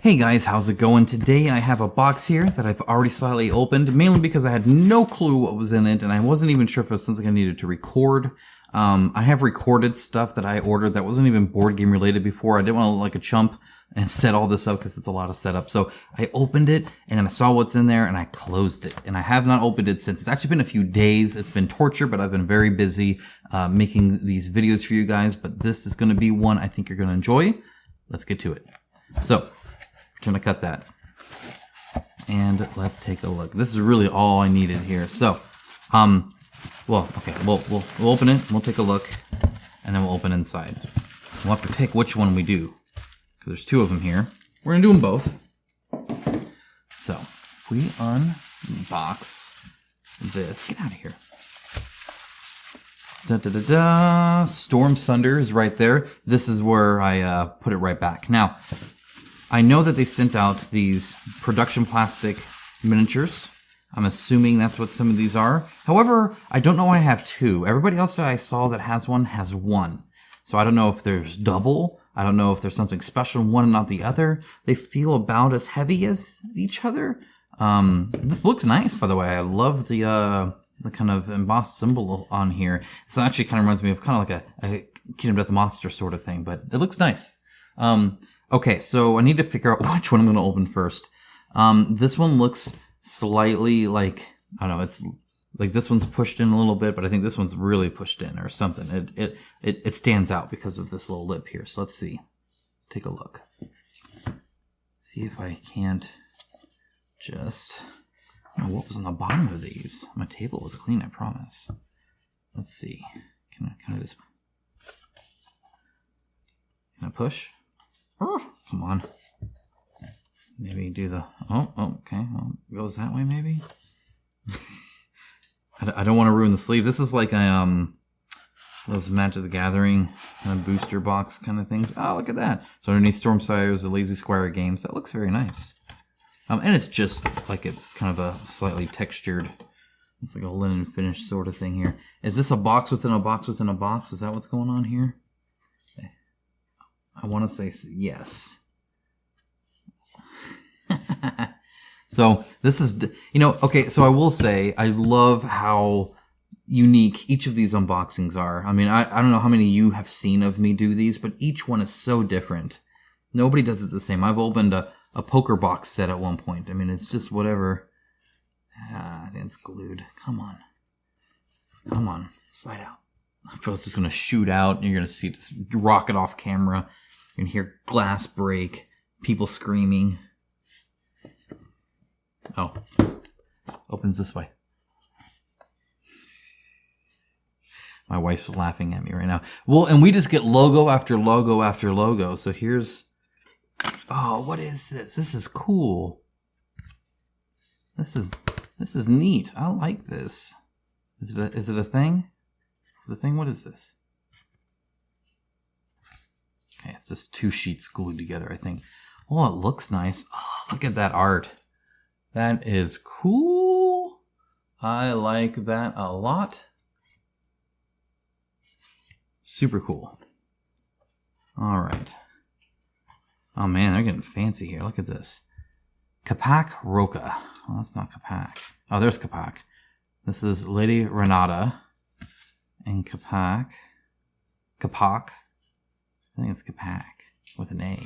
Hey guys, how's it going? Today I have a box here that I've already slightly opened, mainly because I had no clue what was in it, and I wasn't even sure if it was something I needed to record. I have recorded stuff that I ordered that wasn't even board game related before. I didn't want to look like a chump and set all this up because it's a lot of setup. So I opened it, and then I saw what's in there, and I closed it. And I have not opened it since. It's actually been a few days. It's been torture, but I've been very busy making these videos for you guys. But this is going to be one I think you're going to enjoy. Let's get to it. So, I'm going to cut that. And let's take a look. This is really all I needed here. So, well, okay, we'll open it, we'll take a look, and then we'll open inside. We'll have to pick which one we do, because there's two of them here. We're going to do them both. So, if we unbox this, get out of here. Da-da-da-da, Stormsunder is right there. This is where I put it right back. Now, I know that they sent out these production plastic miniatures. I'm assuming that's what some of these are. However, I don't know why I have two. Everybody else that I saw that has one. So I don't know if there's double. I don't know if there's something special in one and not the other. They feel about as heavy as each other. This looks nice, by the way. I love the kind of embossed symbol on here. This actually kind of reminds me of kind of like a Kingdom Death Monster sort of thing, but it looks nice. Okay, so I need to figure out which one I'm going to open first. This one looks slightly like, I don't know, it's like this one's pushed in a little bit, but I think this one's really pushed in or something. It stands out because of this little lip here. So let's see. Take a look. See if I can't just, I don't know what was on the bottom of these. My table was clean, I promise. Let's see. Can I just, can I push? Oh, come on. Maybe do the... Oh, okay. Well, it goes that way, maybe? I don't want to ruin the sleeve. This is like a, those Magic the Gathering booster box kind of things. Oh, look at that. So underneath Stormsunder's the Lazy Squire games. That looks very nice. And it's just like a kind of a slightly textured... It's like a linen finish sort of thing here. Is this a box within a box within a box? Is that what's going on here? I want to say yes. So this is, okay, so I will say I love how unique each of these unboxings are. I mean, I don't know how many you have seen of me do these, but each one is so different. Nobody does it the same. I've opened a poker box set at one point. I mean, it's just whatever. I think it's glued. Come on. Come on. Slide out. I feel it's just going to shoot out, and you're going to see this rocket off camera. You can hear glass break, people screaming. Oh, opens this way. My wife's laughing at me right now. Well, and we just get logo after logo after logo. So here's, oh, what is this? This is cool. This is neat. I like this. Is it a thing? The thing? What is this? Okay, it's just two sheets glued together, I think. Oh, it looks nice. Oh, look at that art. That is cool. I like that a lot. Super cool. All right. Oh, man, they're getting fancy here. Look at this. Capac Roca. Oh, that's not Capac. Oh, there's Capac. This is Lady Renata. And Capac. I think it's Capac with an A.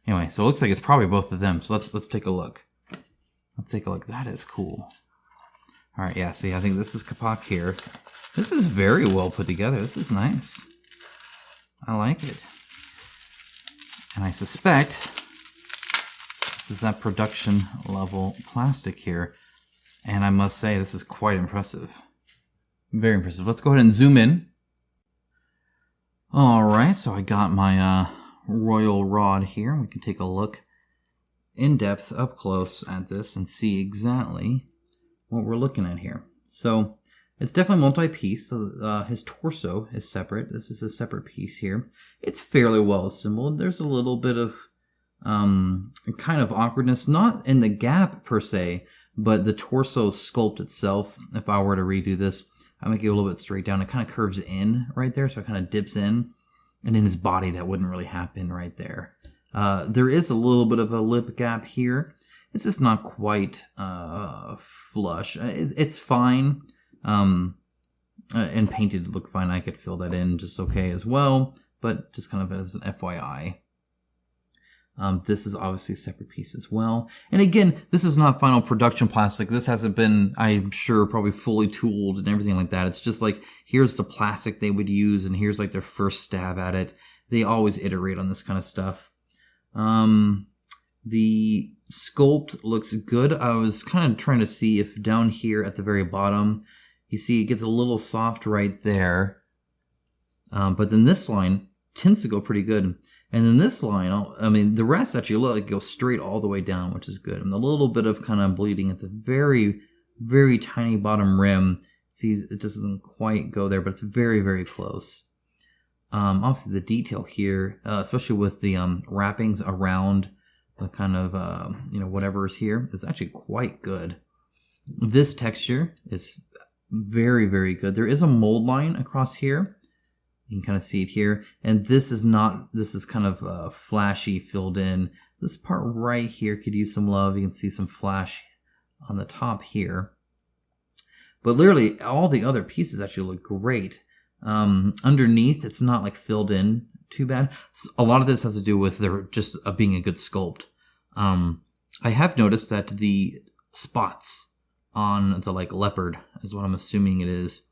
Anyway, so it looks like it's probably both of them. So let's take a look. Let's take a look. That is cool. All right, yeah. See, I think this is Capac here. This is very well put together. This is nice. I like it. And I suspect this is that production level plastic here. And I must say, this is quite impressive. Very impressive. Let's go ahead and zoom in. Alright, so I got my royal rod here. We can take a look in depth, up close at this and see exactly what we're looking at here. So, it's definitely multi-piece. So his torso is separate. This is a separate piece here. It's fairly well assembled. There's a little bit of kind of awkwardness, not in the gap per se, but the torso sculpt itself. If I were to redo this, I make it a little bit straight down. It kind of curves in right there, so it kind of dips in. And in his body, that wouldn't really happen right there. There is a little bit of a lip gap here. It's just not quite flush. It's fine. And painted to look fine. I could fill that in just okay as well, but just kind of as an FYI. This is obviously a separate piece as well. And again, this is not final production plastic. This hasn't been, I'm sure, probably fully tooled and everything like that. It's just like, here's the plastic they would use, and here's like their first stab at it. They always iterate on this kind of stuff. The sculpt looks good. I was kind of trying to see if down here at the very bottom, you see it gets a little soft right there. But then this line tends to go pretty good. And then this line, I mean, the rest actually look like goes straight all the way down, which is good. And a little bit of kind of bleeding at the very, very tiny bottom rim. See, it just doesn't quite go there, but it's very, very close. Obviously, the detail here, especially with the wrappings around the kind of, whatever is here, is actually quite good. This texture is very, very good. There is a mold line across here. You can kind of see it here. And this is kind of flashy filled in. This part right here could use some love. You can see some flash on the top here. But literally, all the other pieces actually look great. Underneath, it's not like filled in too bad. A lot of this has to do with there just being a good sculpt. I have noticed that the spots on the like leopard, is what I'm assuming it is,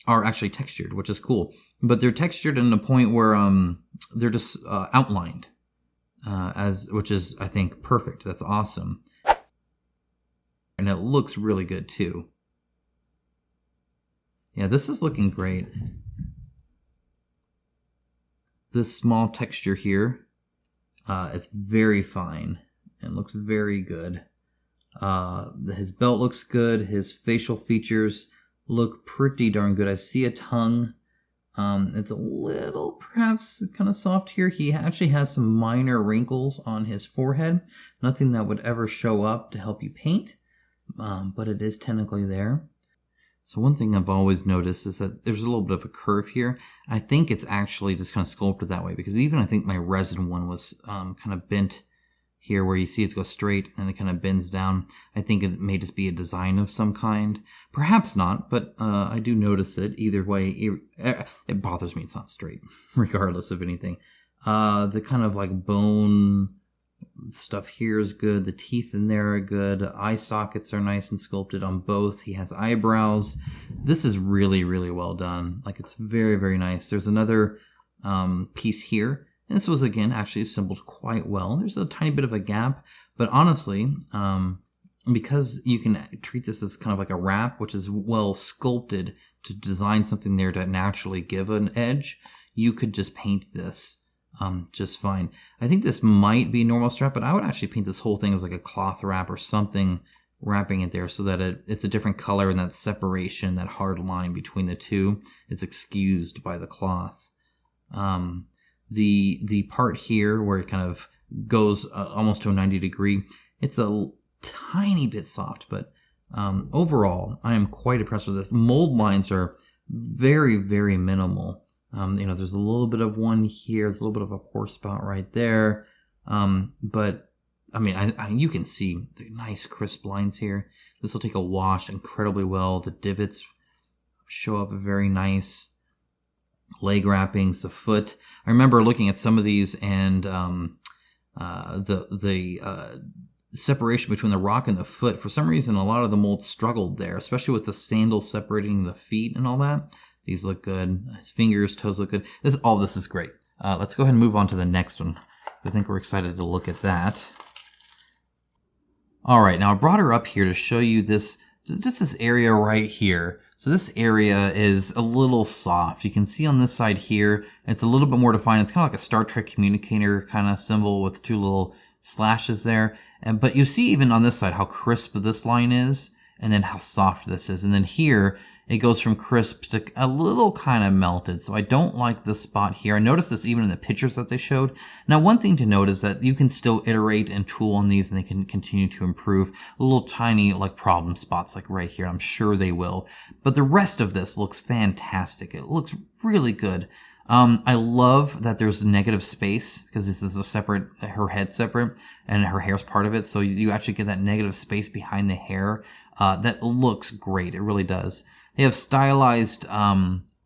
are actually textured, which is cool. But they're textured in a point where they're just outlined, which is, I think, perfect. That's awesome. And it looks really good too. Yeah, this is looking great. This small texture here, it's very fine and looks very good. His belt looks good. His facial features look pretty darn good. I see a tongue. It's a little perhaps kind of soft here. He actually has some minor wrinkles on his forehead. Nothing that would ever show up to help you paint, but it is technically there. So one thing I've always noticed is that there's a little bit of a curve here. I think it's actually just kind of sculpted that way, because even I think my resin one was kind of bent here, where you see it go straight and it kind of bends down. I think it may just be a design of some kind. Perhaps not, but I do notice it. Either way, it bothers me it's not straight, regardless of anything. The kind of like bone stuff here is good. The teeth in there are good. Eye sockets are nice and sculpted on both. He has eyebrows. This is really, really well done. Like, it's very, very nice. There's another piece here. And this was, again, actually assembled quite well. There's a tiny bit of a gap, but honestly, because you can treat this as kind of like a wrap, which is well sculpted to design something there to naturally give an edge, you could just paint this just fine. I think this might be normal strap, but I would actually paint this whole thing as like a cloth wrap or something, wrapping it there so that it's a different color, and that separation, that hard line between the two, is excused by the cloth. The part here where it kind of goes almost to a 90 degree, it's a tiny bit soft, but overall, I am quite impressed with this. Mold lines are very, very minimal. There's a little bit of one here, there's a little bit of a poor spot right there, but I mean, you can see the nice crisp lines here. This will take a wash incredibly well. The divots show up very nice. Leg wrappings, the foot. I remember looking at some of these, and the separation between the rock and the foot. For some reason, a lot of the molds struggled there, especially with the sandals separating the feet and all that. These look good. His fingers, toes look good. All this is great. Let's go ahead and move on to the next one. I think we're excited to look at that. All right, now I brought her up here to show you this area right here. So this area is a little soft. You can see on this side here, it's a little bit more defined. It's kind of like a Star Trek communicator kind of symbol with two little slashes there. But you see even on this side how crisp this line is, and then how soft this is. And then here, it goes from crisp to a little kind of melted. So I don't like this spot here. I noticed this even in the pictures that they showed. Now, one thing to note is that you can still iterate and tool on these, and they can continue to improve. Little tiny like problem spots like right here. I'm sure they will. But the rest of this looks fantastic. It looks really good. I love that there's negative space because this is a separate, her head's separate and her hair's part of it. So you actually get that negative space behind the hair. That looks great. It really does. They have stylized,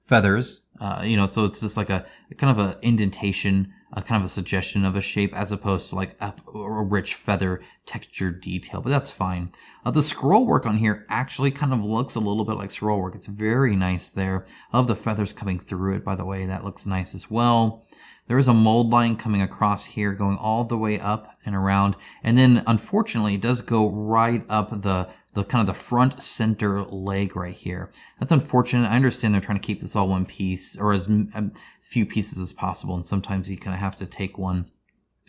feathers, so it's just like a kind of a indentation, kind of a suggestion of a shape as opposed to like a rich feather textured detail, but that's fine. The scroll work on here actually kind of looks a little bit like scroll work. It's very nice there. I love the feathers coming through it, by the way. That looks nice as well. There is a mold line coming across here, going all the way up and around. And then, unfortunately, it does go right up the kind of the front center leg right here. That's unfortunate. I understand they're trying to keep this all one piece, or as few pieces as possible, and sometimes you kind of have to take one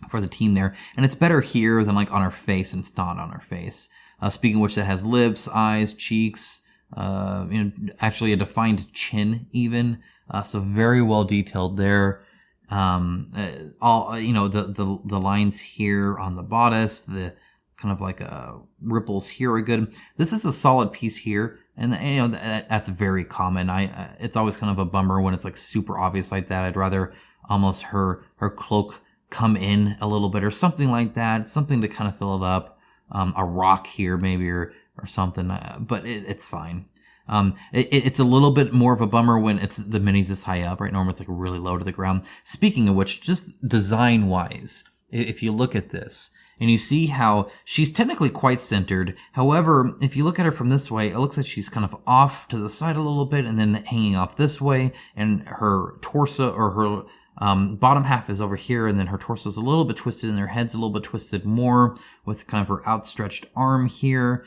for the team there. And it's better here than like on her face, and it's not on her face. Speaking of which, that has lips, eyes, cheeks, actually a defined chin even. So very well detailed there. All the lines here on the bodice, the kind of like ripples here are good. This is a solid piece here, and that's very common. It's always kind of a bummer when it's like super obvious like that. I'd rather almost her cloak come in a little bit or something like that, something to kind of fill it up. A rock here maybe or something, but it's fine. It's a little bit more of a bummer when it's the minis this high up, right? Normally it's like really low to the ground. Speaking of which, just design wise, if you look at this and you see how she's technically quite centered. However, if you look at her from this way, it looks like she's kind of off to the side a little bit and then hanging off this way, and her torso or her bottom half is over here, and then her torso is a little bit twisted and her head's a little bit twisted more with kind of her outstretched arm here.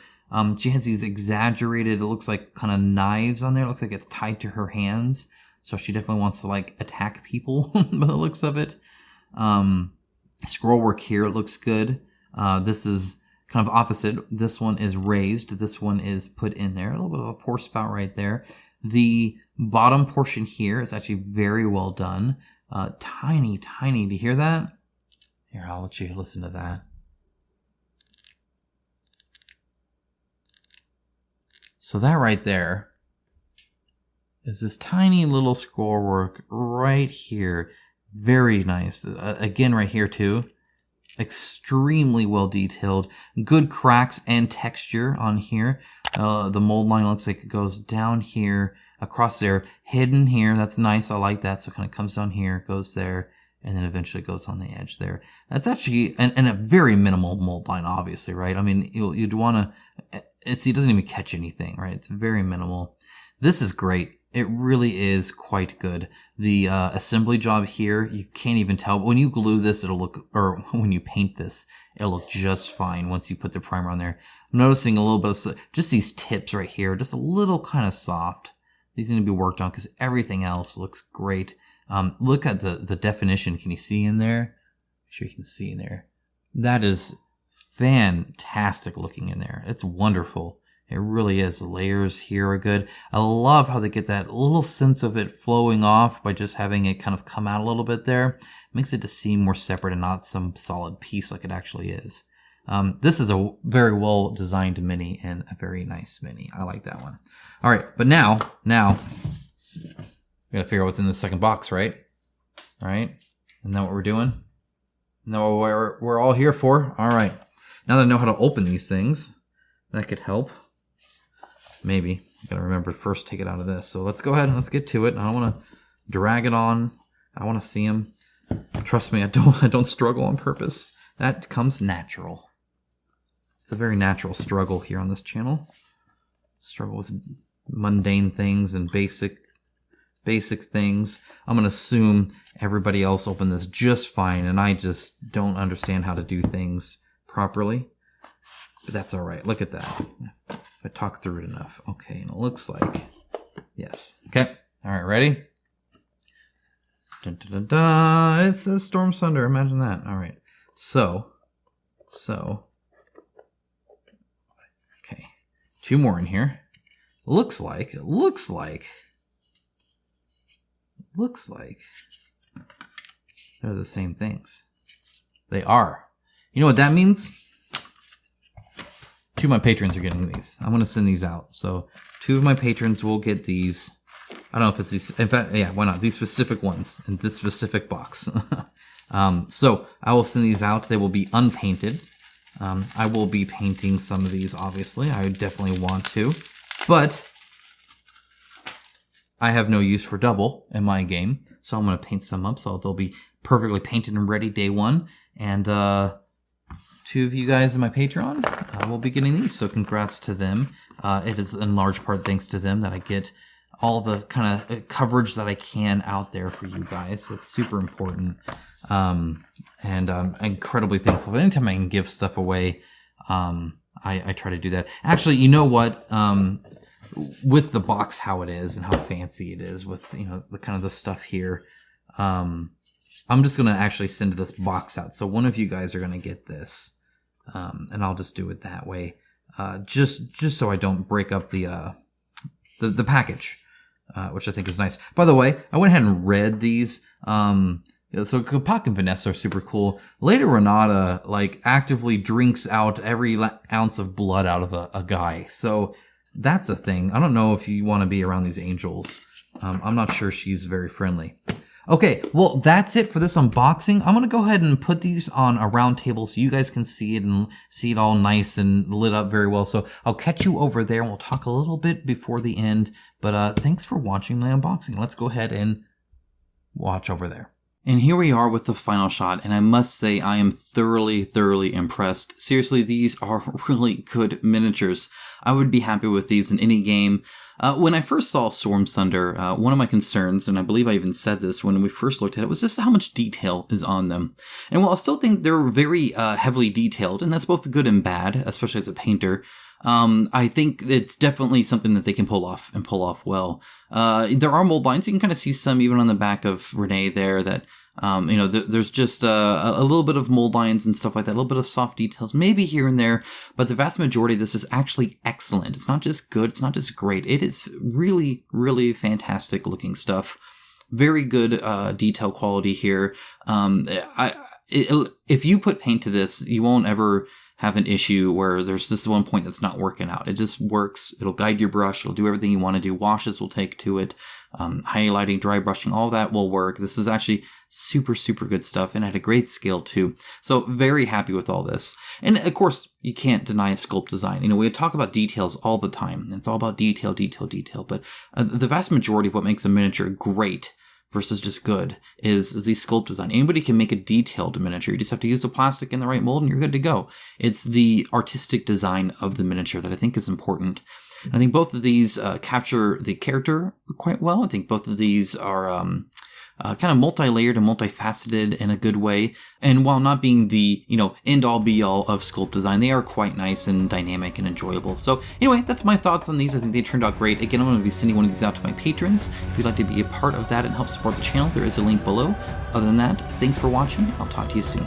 She has these exaggerated, it looks like kind of knives on there. It looks like it's tied to her hands. So she definitely wants to like attack people by the looks of it. Scroll work here, it looks good. This is kind of opposite. This one is raised. This one is put in there. A little bit of a pour spout right there. The bottom portion here is actually very well done. Tiny. Do you hear that? Here, I'll let you listen to that. So that right there is this tiny little scroll work right here. Very nice. Again, right here too. Extremely well detailed. Good cracks and texture on here. The mold line looks like it goes down here, across there, hidden here. That's nice. I like that. So it kind of comes down here, goes there, and then eventually goes on the edge there. That's actually, and a very minimal mold line, obviously, right? I mean, you'd want to, it doesn't even catch anything, right? It's very minimal. This is great. It really is quite good. The assembly job here, you can't even tell. When you glue this, it'll look, or when you paint this, it'll look just fine once you put the primer on there. I'm noticing a little bit of, just these tips right here, just a little kind of soft. These need to be worked on because everything else looks great. Look at the definition. Can you see in there? Make sure you can see in there. That is fantastic looking in there. It's wonderful. It really is. The layers here are good. I love how they get that little sense of it flowing off by just having it kind of come out a little bit there. It makes it to seem more separate and not some solid piece like it actually is. This is a very well designed mini and a very nice mini. I like that one. All right, but now we gotta figure out what's in the second box, right? All right, isn't that what we're doing? Isn't that what we're all here for? All right, now that I know how to open these things, that could help. Maybe. Gotta remember first take it out of this. So let's go ahead and let's get to it. I don't want to drag it on. I want to see them. Trust me, I don't struggle on purpose. That comes natural. It's a very natural struggle here on this channel. Struggle with mundane things and basic things. I'm going to assume everybody else opened this just fine, and I just don't understand how to do things properly. But that's all right. Look at that. If I talk through it enough. Okay, and it looks like, yes. Okay, all right, ready? Dun, dun, dun, dun. It says Stormsunder, imagine that. All right, so, okay, two more in here. Looks like they're the same things. They are. You know what that means? Two of my patrons are getting these. I'm going to send these out. So two of my patrons will get these I don't know if it's these, in fact, yeah, why not? These specific ones in this specific box. So I will send these out. They will be unpainted. I will be painting some of these, obviously. I definitely want to. But I have no use for double in my game, so I'm going to paint some up so they'll be perfectly painted and ready day one. And 2 of you guys in my Patreon will be getting these, so congrats to them. It is in large part thanks to them that I get all the kind of coverage that I can out there for you guys. It's super important. And I'm incredibly thankful. Anytime I can give stuff away, I try to do that. Actually, you know what? With the box, how it is and how fancy it is with, you know, the kind of the stuff here, I'm just going to actually send this box out. So one of you guys are going to get this, and I'll just do it that way. Just so I don't break up the package, which I think is nice. By the way, I went ahead and read these. So Kapak and Vanessa are super cool. Lady Renata, like, actively drinks out every ounce of blood out of a guy. So that's a thing. I don't know if you want to be around these angels. I'm not sure she's very friendly. Okay, well, that's it for this unboxing. I'm going to go ahead and put these on a round table so you guys can see it and see it all nice and lit up very well. So I'll catch you over there and we'll talk a little bit before the end. But thanks for watching my unboxing. Let's go ahead and watch over there. And here we are with the final shot, and I must say I am thoroughly, thoroughly impressed. Seriously, these are really good miniatures. I would be happy with these in any game. When I first saw Stormsunder, one of my concerns, and I believe I even said this when we first looked at it, was just how much detail is on them. And while I still think they're very heavily detailed, and that's both good and bad, especially as a painter, I think it's definitely something that they can pull off and pull off well. There are mold lines. You can kind of see some even on the back of Renee there that, you know, there's just a little bit of mold lines and stuff like that, a little bit of soft details, maybe here and there, but the vast majority of this is actually excellent. It's not just good, it's not just great. It is really, really fantastic looking stuff. Very good detail quality here. If you put paint to this, you won't ever have an issue where there's this one point that's not working out. It just works. It'll guide your brush. It'll do everything you want to do. Washes will take to it. Highlighting, dry brushing, all that will work. This is actually super, super good stuff and at a great scale too. So very happy with all this. And of course, you can't deny sculpt design. You know, we talk about details all the time. It's all about detail, detail, detail. But the vast majority of what makes a miniature great versus just good is the sculpt design. Anybody can make a detailed miniature. You just have to use the plastic in the right mold and you're good to go. It's the artistic design of the miniature that I think is important. I think both of these capture the character quite well. I think both of these are kind of multi-layered and multifaceted in a good way. And while not being the, you know, end-all be-all of sculpt design, they are quite nice and dynamic and enjoyable. So anyway, that's my thoughts on these. I think they turned out great. Again, I'm going to be sending one of these out to my patrons. If you'd like to be a part of that and help support the channel, there is a link below. Other than that, thanks for watching. I'll talk to you soon.